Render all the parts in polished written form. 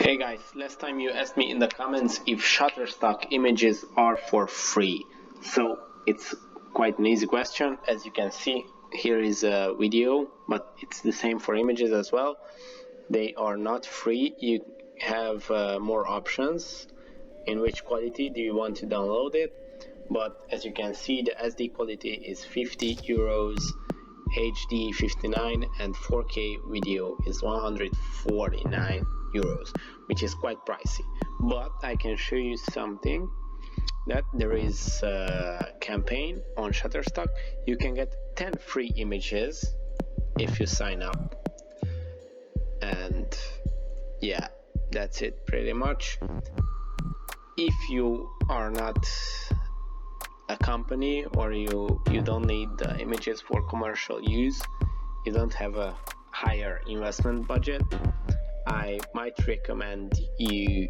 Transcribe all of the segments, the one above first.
Hey guys, last time you asked me in the comments if Shutterstock images are for free. So it's quite an easy question. As you can see, here is a video, but it's the same for images as well. They are not free. You have more options in which quality do you want to download it. But as you can see, the SD quality is 50 euros, HD 59, and 4K video is 149 euros, which is quite pricey. But I can show you something, that there is a campaign on Shutterstock. You can get 10 free images if you sign up. And yeah, that's it pretty much. If you are not a company or you don't need the images for commercial use, you don't have a higher investment budget, I might recommend you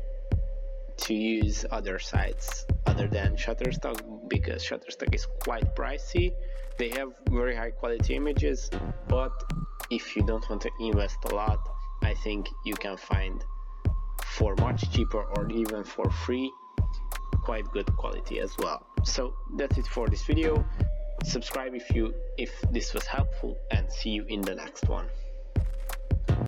to use other sites other than Shutterstock, because Shutterstock is quite pricey. They have very high quality images, but if you don't want to invest a lot, I think you can find for much cheaper or even for free quite good quality as well. So that's it for this video. Subscribe if this was helpful, and see you in the next one.